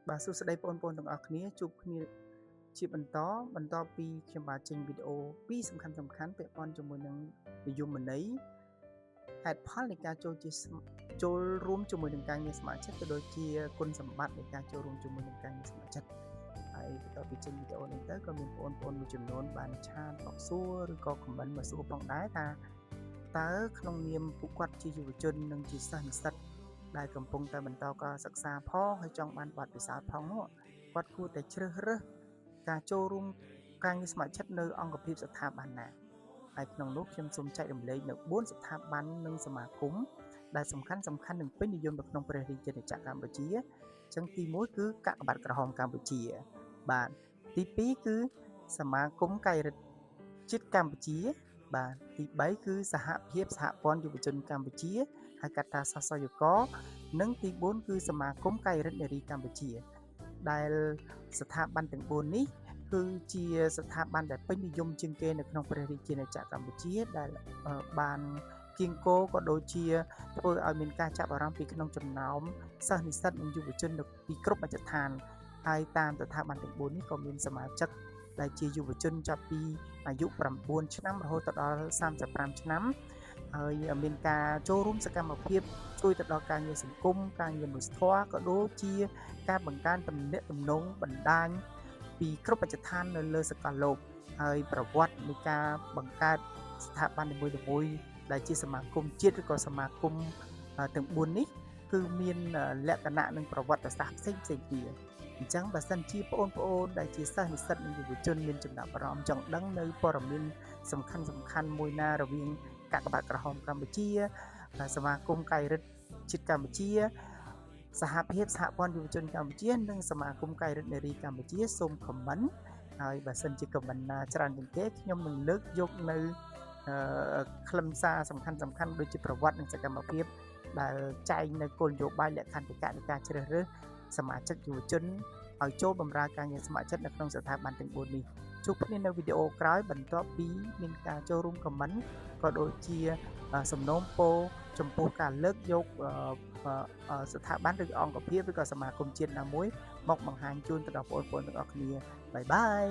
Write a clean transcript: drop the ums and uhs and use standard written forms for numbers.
បាទសួស្តីបងប្អូនទាំងអស់គ្នាជួបគ្នាជាបន្តពីខ្ញុំបាទចេញវីដេអូពីរសំខាន់ពាក់ព័ន្ធជាមួយនឹងនិយមន័យហេតុផលនៃការចូលរួមជាមួយនឹងការងារស្ម័គ្រចិត្តក៏ដូចជាគុណសម្បត្តិនៃការចូលរួមជាមួយនឹងការងារស្ម័គ្រចិត្តហើយបន្ទាប់ពីចេញវីដេអូនេះទៅក៏មានបងប្អូនមួយចំនួនបានឆាតមកសួរឬក៏ខមមិនមកសួរផងដែរថាតើក្នុងនាមពួកគាត់ជាយុវជននិងជាសិស្សនិស្សិតដែលកំពុងតែបន្តការសិក្សាផងហើយចង់បានបទពិសោធន៍ផងនោះគាត់គួរតែជ្រើសរើសការចូលរួមការងារស្ម័គ្រចិត្តនៅអង្គភាពស្ថាប័នណាហើយក្នុងនោះខ្ញុំសូមចែករំលែកនៅ4ស្ថាប័ននិងសមាគមដែលសំខាន់និងពេញនិយមនៅក្នុងព្រះរាជាណាចក្រកម្ពុជាអញ្ចឹងទី1គឺកាកបាទក្រហមកម្ពុជាបាទទី2គឺសមាគមកាយរិទ្ធជាតិកម្ពុជាបាទទី3គឺសហភាពសហព័ន្ធយុវជនកម្ពុជាហៅកាត់ថាសសយកនិងទី4គឺសមាគមកាយរិទ្ធនារីកម្ពុជាដែលស្ថាប័នទាំង4នេះគឺជាស្ថាប័នដែលពេញនិយមជាងគេនៅក្នុងព្រះរាជាណាចក្រកម្ពុជាដែលបានគៀងគរក៏ដូចជាធ្វើឲ្យមានការចាប់អារម្មណ៍ពីក្នុងចំណោមសិស្សនិស្សិតនិងយុវជនពីគ្រប់មជ្ឈដ្ឋានហើយតាមស្ថាប័នទាំង4នេះក៏មានសមាជិកដែលជាយុវជនចាប់ពីអាយុ9ឆ្នាំរហូតដល់35ឆ្នាំហើយមានការចូលរួមសកម្មភាពជួយទៅដល់ការងារសង្គមការងារមនុស្សធម៌ក៏ដូចជាការបង្កើនទំនាក់ទំនងបណ្ដាញពីគ្រប់មជ្ឈដ្ឋាននៅលើសកលលោកហើយប្រវត្តិនៃការបង្កើតស្ថាប័ននីមួយៗដែលជាសមាគមជាតិឬក៏សមាគមទាំង4នេះគឺមានលក្ខណៈនិងប្រវត្តិសាស្ត្រផ្សេងគ្នាអញ្ចឹងបើសិនជាបងប្អូនដែលជាសិស្សនិស្សិតនិងយុវជនមានចំណាប់អារម្មណ៍ចង់ដឹងនៅព័ត៌មានសំខាន់មួយណារវាងកាកបាទក្រហមកម្ពុជាសមាគមកាយរិទ្ធជាតិកម្ពុជាសហភាពសហព័ន្ធយុវជនកម្ពុជានិងសមាគមកាយរិទ្ធនារីកម្ពុជាសូមខមមិនហើយបើសិនជាខមមិនណាច្រើនជាងគេខ្ញុំនឹងលើកយកនៅខ្លឹមសារសំខាន់ដូចជាប្រវត្តិនិងសកម្មភាពដែលចែងនៅគោលនយោបាយលក្ខន្តិកៈនៃការជ្រើសរើសសមាជិកយុវជនឲ្យចូលបម្រើការងារស្ម័គ្រចិត្តនៅក្នុងស្ថាប័នទាំង4នេះជួបគ្នានៅវីដេអូក្រោយបន្ទាប់ពីមានការចូលរួមខមមិនក៏ដូចជាសំណូមពរចំពោះការលើកយកស្ថាប័នឬអង្គភាពឬក៏សមាគមជាតិណាមួយមកបង្ហាញជូនទៅដល់បងប្អូនទាំងអស់គ្នាបាយបាយ